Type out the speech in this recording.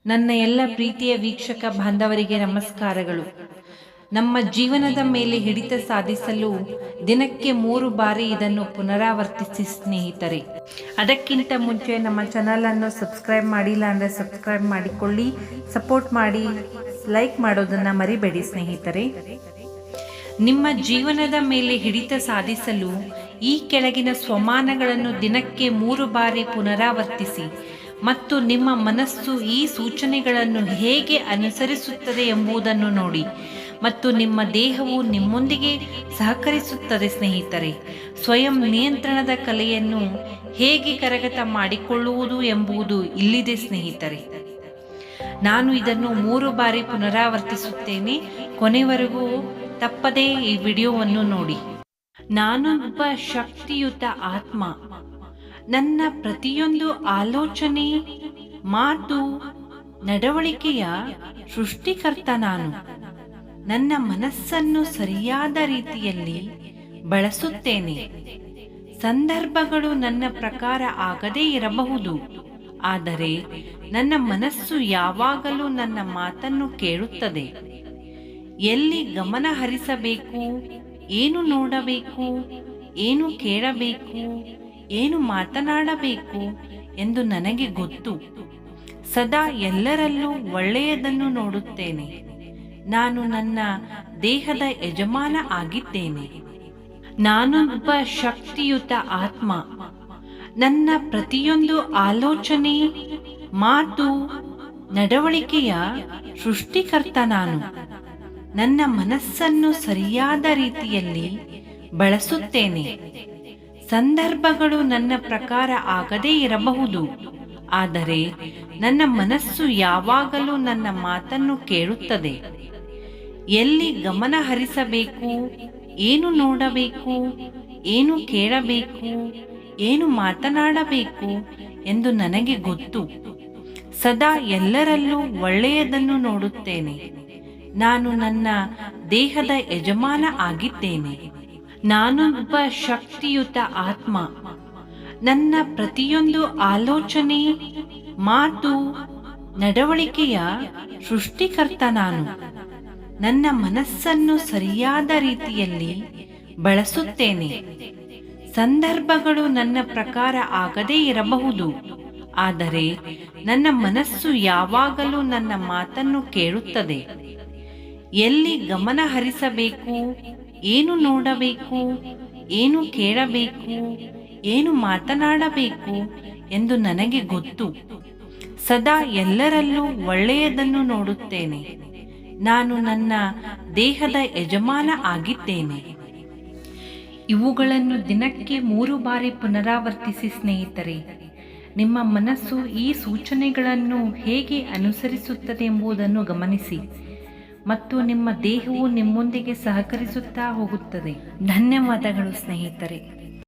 ನನ್ನ ಎಲ್ಲ ಪ್ರೀತಿಯ ವೀಕ್ಷಕ ಬಾಂಧವರಿಗೆ ನಮಸ್ಕಾರಗಳು. ನಮ್ಮ ಜೀವನದ ಮೇಲೆ ಹಿಡಿತ ಸಾಧಿಸಲು ದಿನಕ್ಕೆ 3 ಬಾರಿ ಇದನ್ನು ಪುನರಾವರ್ತಿಸಿ ಸ್ನೇಹಿತರೆ. ಅದಕ್ಕಿಂತ ಮುಂಚೆ ನಮ್ಮ ಚಾನಲನ್ನು ಸಬ್ಸ್ಕ್ರೈಬ್ ಮಾಡಿಲ್ಲ ಅಂದರೆ ಸಬ್ಸ್ಕ್ರೈಬ್ ಮಾಡಿಕೊಳ್ಳಿ, ಸಪೋರ್ಟ್ ಮಾಡಿ, ಲೈಕ್ ಮಾಡೋದನ್ನು ಮರಿಬೇಡಿ ಸ್ನೇಹಿತರೆ. ನಿಮ್ಮ ಜೀವನದ ಮೇಲೆ ಹಿಡಿತ ಸಾಧಿಸಲು ಈ ಕೆಳಗಿನ ಸ್ವಮಾನಗಳನ್ನು ದಿನಕ್ಕೆ 3 ಬಾರಿ ಪುನರಾವರ್ತಿಸಿ ಮತ್ತು ನಿಮ್ಮ ಮನಸ್ಸು ಈ ಸೂಚನೆಗಳನ್ನು ಹೇಗೆ ಅನುಸರಿಸುತ್ತದೆ ಎಂಬುದನ್ನು ನೋಡಿ ಮತ್ತು ನಿಮ್ಮ ದೇಹವು ನಿಮ್ಮೊಂದಿಗೆ ಸಹಕರಿಸುತ್ತದೆ ಸ್ನೇಹಿತರೆ. ಸ್ವಯಂ ನಿಯಂತ್ರಣದ ಕಲೆಯನ್ನು ಹೇಗೆ ಕರಗತ ಮಾಡಿಕೊಳ್ಳುವುದು ಎಂಬುದು ಇಲ್ಲಿದೆ ಸ್ನೇಹಿತರೆ. ನಾನು ಇದನ್ನು 3 ಬಾರಿ ಪುನರಾವರ್ತಿಸುತ್ತೇನೆ. ಕೊನೆವರೆಗೂ ತಪ್ಪದೇ ಈ ವಿಡಿಯೋವನ್ನು ನೋಡಿ. ನಾನೊಬ್ಬ ಶಕ್ತಿಯುತ ಆತ್ಮ. ನನ್ನ ಪ್ರತಿಯೊಂದು ಆಲೋಚನೆ, ಮಾತು, ನಡವಳಿಕೆಯ ಸೃಷ್ಟಿಕರ್ತ ನಾನು. ನನ್ನ ಮನಸ್ಸನ್ನು ಸರಿಯಾದ ರೀತಿಯಲ್ಲಿ ಬಳಸುತ್ತೇನೆ. ಸಂದರ್ಭಗಳು ನನ್ನ ಪ್ರಕಾರ ಆಗದೇ ಇರಬಹುದು, ಆದರೆ ನನ್ನ ಮನಸ್ಸು ಯಾವಾಗಲೂ ನನ್ನ ಮಾತನ್ನು ಕೇಳುತ್ತದೆ. ಎಲ್ಲಿ ಗಮನ ಹರಿಸಬೇಕು, ಏನು ನೋಡಬೇಕು, ಏನು ಕೇಳಬೇಕು, ಏನು ಮಾತನಾಡಬೇಕು ಎಂದು ನನಗೆ ಗೊತ್ತು. ಸದಾ ಎಲ್ಲರಲ್ಲೂ ಒಳ್ಳೆಯದನ್ನು ನೋಡುತ್ತೇನೆ. ನಾನು ನನ್ನ ದೇಹದ ಯಜಮಾನ ಆಗಿದ್ದೇನೆ. ನಾನೊಬ್ಬ ಶಕ್ತಿಯುತ ಆತ್ಮ. ನನ್ನ ಪ್ರತಿಯೊಂದು ಆಲೋಚನೆ, ಮಾತು, ನಡವಳಿಕೆಯ ಸೃಷ್ಟಿಕರ್ತ ನಾನು. ನನ್ನ ಮನಸ್ಸನ್ನು ಸರಿಯಾದ ರೀತಿಯಲ್ಲಿ ಬಳಸುತ್ತೇನೆ. ಸಂದರ್ಭಗಳು ನನ್ನ ಪ್ರಕಾರ ಆಗದೇ ಇರಬಹುದು, ಆದರೆ ನನ್ನ ಮನಸ್ಸು ಯಾವಾಗಲೂ ನನ್ನ ಮಾತನ್ನು ಕೇಳುತ್ತದೆ. ಎಲ್ಲಿ ಗಮನ ಹರಿಸಬೇಕು, ಏನು ನೋಡಬೇಕು, ಏನು ಕೇಳಬೇಕು, ಏನು ಮಾತನಾಡಬೇಕು ಎಂದು ನನಗೆ ಗೊತ್ತು. ಸದಾ ಎಲ್ಲರಲ್ಲೂ ಒಳ್ಳೆಯದನ್ನು ನೋಡುತ್ತೇನೆ. ನಾನು ನನ್ನ ದೇಹದ ಯಜಮಾನ ಆಗಿದ್ದೇನೆ. ನಾನೊಬ್ಬ ಶಕ್ತಿಯುತ ಆತ್ಮ. ನನ್ನ ಪ್ರತಿಯೊಂದು ಆಲೋಚನೆ, ಮಾತು, ನಡವಳಿಕೆಯ ಸೃಷ್ಟಿಕರ್ತ ನಾನು. ನನ್ನ ಮನಸ್ಸನ್ನು ಸರಿಯಾದ ರೀತಿಯಲ್ಲಿ ಬಳಸುತ್ತೇನೆ. ಸಂದರ್ಭಗಳು ನನ್ನ ಪ್ರಕಾರ ಆಗದೇ ಇರಬಹುದು, ಆದರೆ ನನ್ನ ಮನಸ್ಸು ಯಾವಾಗಲೂ ನನ್ನ ಮಾತನ್ನು ಕೇಳುತ್ತದೆ. ಎಲ್ಲಿ ಗಮನ ಹರಿಸಬೇಕು, ಏನು ನೋಡಬೇಕು, ಏನು ಕೇಳಬೇಕು, ಏನು ಮಾತನಾಡಬೇಕು ಎಂದು ನನಗೆ ಗೊತ್ತು. ಸದಾ ಎಲ್ಲರಲ್ಲೂ ಒಳ್ಳೆಯದನ್ನು ನೋಡುತ್ತೇನೆ. ನಾನು ನನ್ನ ದೇಹದ ಯಜಮಾನ ಆಗಿದ್ದೇನೆ. ಇವುಗಳನ್ನು ದಿನಕ್ಕೆ 3 ಬಾರಿ ಪುನರಾವರ್ತಿಸಿ ಸ್ನೇಹಿತರೆ. ನಿಮ್ಮ ಮನಸ್ಸು ಈ ಸೂಚನೆಗಳನ್ನು ಹೇಗೆ ಅನುಸರಿಸುತ್ತದೆ ಎಂಬುದನ್ನು ಗಮನಿಸಿ ಮತ್ತು ನಿಮ್ಮ ದೇಹವು ನಿಮ್ಮೊಂದಿಗೆ ಸಹಕರಿಸುತ್ತಾ ಹೋಗುತ್ತದೆ. ಧನ್ಯವಾದಗಳು ಸ್ನೇಹಿತರೆ.